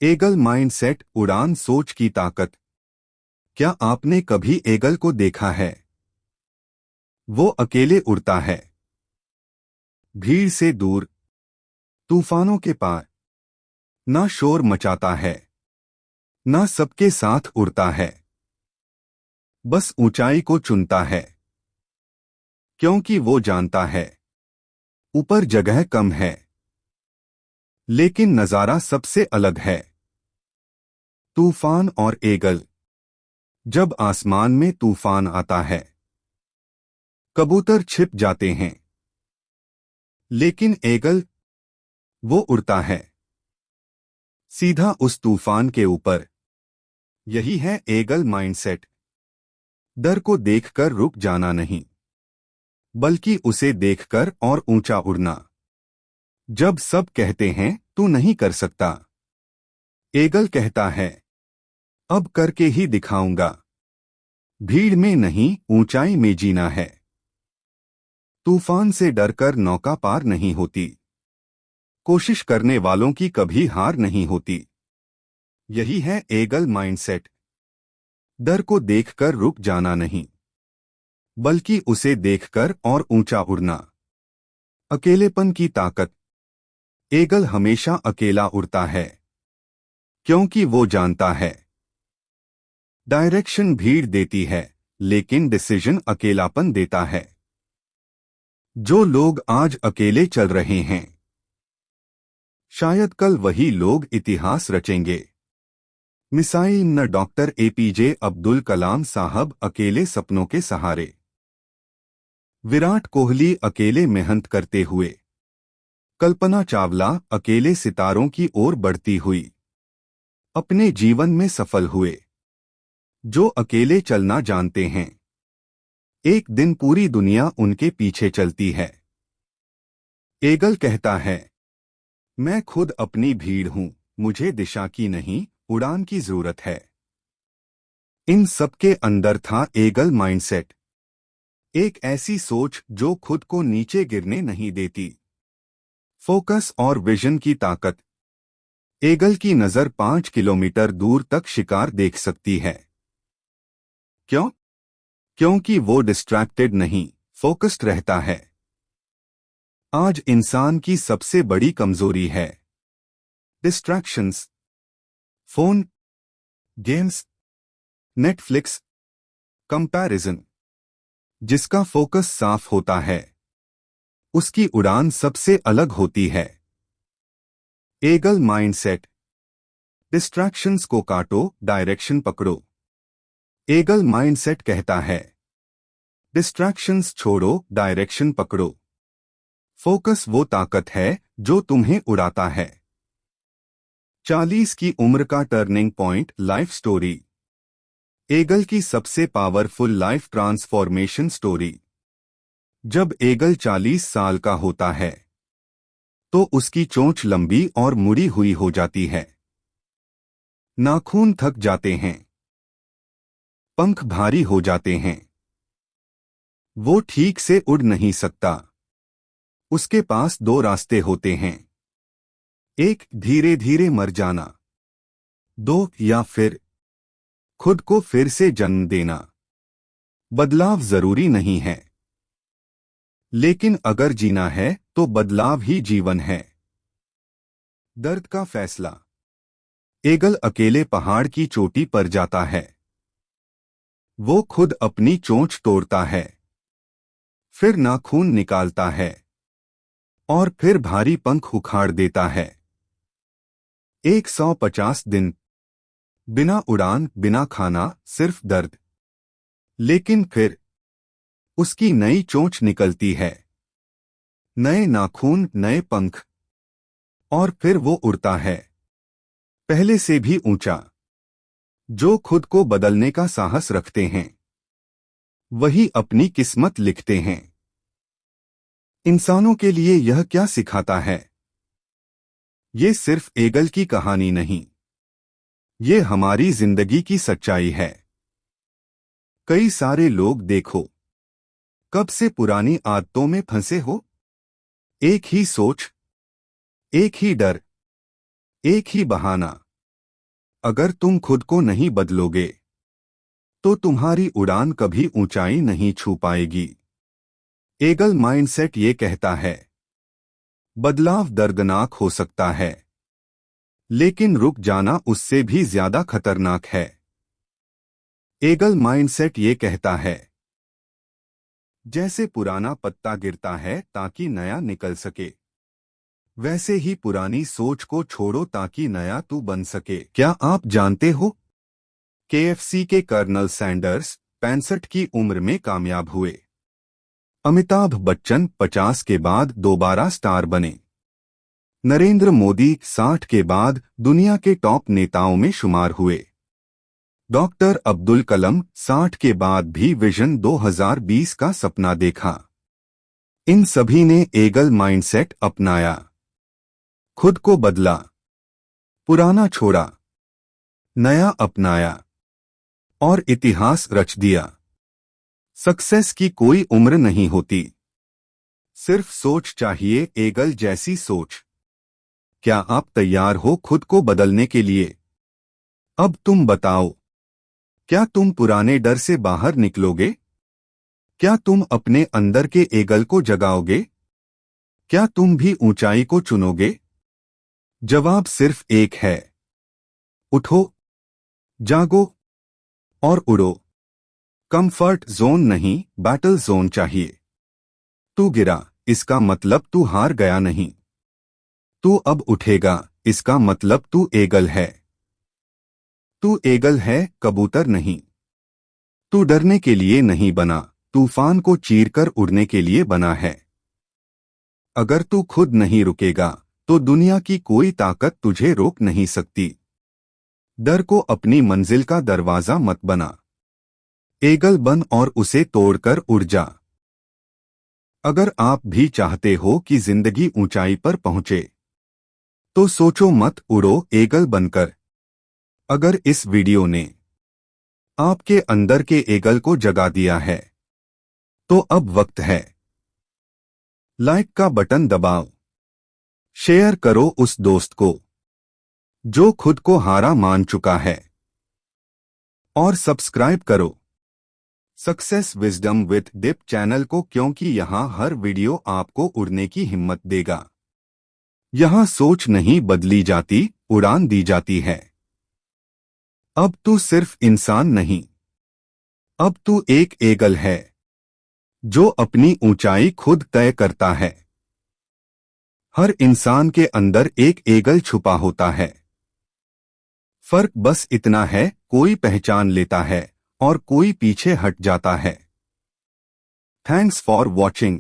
Eagle mindset, उड़ान सोच की ताकत। क्या आपने कभी ईगल को देखा है? वो अकेले उड़ता है, भीड़ से दूर, तूफानों के पार। ना शोर मचाता है, ना सबके साथ उड़ता है, बस ऊंचाई को चुनता है। क्योंकि वो जानता है ऊपर जगह कम है, लेकिन नजारा सबसे अलग है। तूफान और ईगल। जब आसमान में तूफान आता है, कबूतर छिप जाते हैं, लेकिन ईगल, वो उड़ता है सीधा उस तूफान के ऊपर। यही है ईगल माइंडसेट। डर को देखकर रुक जाना नहीं, बल्कि उसे देखकर और ऊंचा उड़ना। जब सब कहते हैं तू नहीं कर सकता, ईगल कहता है अब करके ही दिखाऊंगा। भीड़ में नहीं, ऊंचाई में जीना है। तूफान से डरकर नौका पार नहीं होती, कोशिश करने वालों की कभी हार नहीं होती। यही है ईगल माइंडसेट। डर को देखकर रुक जाना नहीं, बल्कि उसे देखकर और ऊंचा उड़ना। अकेलेपन की ताकत। ईगल हमेशा अकेला उड़ता है, क्योंकि वो जानता है डायरेक्शन भीड़ देती है, लेकिन डिसीजन अकेलापन देता है। जो लोग आज अकेले चल रहे हैं, शायद कल वही लोग इतिहास रचेंगे। मिसाइल न डॉक्टर एपीजे अब्दुल कलाम साहब अकेले सपनों के सहारे। विराट कोहली अकेले मेहनत करते हुए। कल्पना चावला अकेले सितारों की ओर बढ़ती हुई अपने जीवन में सफल हुए। जो अकेले चलना जानते हैं, एक दिन पूरी दुनिया उनके पीछे चलती है। ईगल कहता है मैं खुद अपनी भीड़ हूं, मुझे दिशा की नहीं, उड़ान की जरूरत है। इन सबके अंदर था ईगल माइंडसेट। एक ऐसी सोच जो खुद को नीचे गिरने नहीं देती। फोकस और विजन की ताकत। ईगल की नजर 5 किलोमीटर दूर तक शिकार देख सकती है। क्यों? क्योंकि वो डिस्ट्रैक्टेड नहीं, फोकस्ड रहता है। आज इंसान की सबसे बड़ी कमजोरी है distractions. Phone, games, Netflix, comparison. जिसका फोकस साफ होता है, उसकी उड़ान सबसे अलग होती है। Eagle mindset. डिस्ट्रैक्शंस को काटो, डायरेक्शन पकड़ो। ईगल माइंडसेट कहता है डिस्ट्रैक्शंस छोड़ो, डायरेक्शन पकड़ो। फोकस वो ताकत है जो तुम्हें उड़ाता है। 40 की उम्र का turning point life story. Eagle की सबसे पावरफुल लाइफ ट्रांसफॉर्मेशन स्टोरी। जब ईगल 40 साल का होता है, तो उसकी चोंच लंबी और मुड़ी हुई हो जाती है। नाखून थक जाते हैं, पंख भारी हो जाते हैं। वो ठीक से उड़ नहीं सकता। उसके पास दो रास्ते होते हैं। एक, धीरे धीरे मर जाना। दो, या फिर खुद को फिर से जन्म देना। बदलाव जरूरी नहीं है, लेकिन अगर जीना है तो बदलाव ही जीवन है। दर्द का फैसला। ईगल अकेले पहाड़ की चोटी पर जाता है। वो खुद अपनी चोंच तोड़ता है, फिर नाखून निकालता है, और फिर भारी पंख उखाड़ देता है। 150 दिन, बिना उड़ान, बिना खाना, सिर्फ दर्द। लेकिन फिर उसकी नई चोंच निकलती है, नए नाखून, नए पंख, और फिर वो उड़ता है, पहले से भी ऊंचा। जो खुद को बदलने का साहस रखते हैं, वही अपनी किस्मत लिखते हैं। इंसानों के लिए यह क्या सिखाता है? ये सिर्फ ईगल की कहानी नहीं, ये हमारी जिंदगी की सच्चाई है। कई सारे लोग देखो, कब से पुरानी आदतों में फंसे हो। एक ही सोच, एक ही डर, एक ही बहाना। अगर तुम खुद को नहीं बदलोगे तो तुम्हारी उड़ान कभी ऊंचाई नहीं छू पाएगी। एगल माइंडसेट ये कहता है, बदलाव दर्दनाक हो सकता है, लेकिन रुक जाना उससे भी ज्यादा खतरनाक है। एगल माइंडसेट ये कहता है, जैसे पुराना पत्ता गिरता है ताकि नया निकल सके, वैसे ही पुरानी सोच को छोड़ो ताकि नया तू बन सके। क्या आप जानते हो, केएफसी के कर्नल सैंडर्स 65 की उम्र में कामयाब हुए। अमिताभ बच्चन 50 के बाद दोबारा स्टार बने। नरेंद्र मोदी 60 के बाद दुनिया के टॉप नेताओं में शुमार हुए। डॉक्टर अब्दुल कलाम 60 के बाद भी विजन 2020 का सपना देखा। इन सभी ने एगल माइंडसेट अपनाया, खुद को बदला, पुराना छोड़ा, नया अपनाया और इतिहास रच दिया। सक्सेस की कोई उम्र नहीं होती, सिर्फ सोच चाहिए, एगल जैसी सोच। क्या आप तैयार हो खुद को बदलने के लिए? अब तुम बताओ, क्या तुम पुराने डर से बाहर निकलोगे? क्या तुम अपने अंदर के एगल को जगाओगे? क्या तुम भी ऊंचाई को चुनोगे? जवाब सिर्फ एक है, उठो, जागो और उड़ो। कंफर्ट जोन नहीं, बैटल जोन चाहिए। तू गिरा, इसका मतलब तू हार गया नहीं। तू अब उठेगा, इसका मतलब तू एगल है। तू एगल है, कबूतर नहीं। तू डरने के लिए नहीं बना, तूफान को चीरकर उड़ने के लिए बना है। अगर तू खुद नहीं रुकेगा तो दुनिया की कोई ताकत तुझे रोक नहीं सकती। डर को अपनी मंजिल का दरवाजा मत बना, एगल बन और उसे तोड़कर उड़ जा। अगर आप भी चाहते हो कि जिंदगी ऊंचाई पर पहुंचे, तो सोचो मत, उड़ो एगल बनकर। अगर इस वीडियो ने आपके अंदर के एगल को जगा दिया है, तो अब वक्त है, लाइक का बटन दबाओ, शेयर करो उस दोस्त को जो खुद को हारा मान चुका है, और सब्सक्राइब करो success wisdom with Deep channel को, क्योंकि यहां हर वीडियो आपको उड़ने की हिम्मत देगा। यहां सोच नहीं बदली जाती, उड़ान दी जाती है। अब तू सिर्फ इंसान नहीं, अब तू एक एगल है जो अपनी ऊंचाई खुद तय करता है। हर इंसान के अंदर एक एगल छुपा होता है। फर्क बस इतना है, कोई पहचान लेता है और कोई पीछे हट जाता है। Thanks for watching.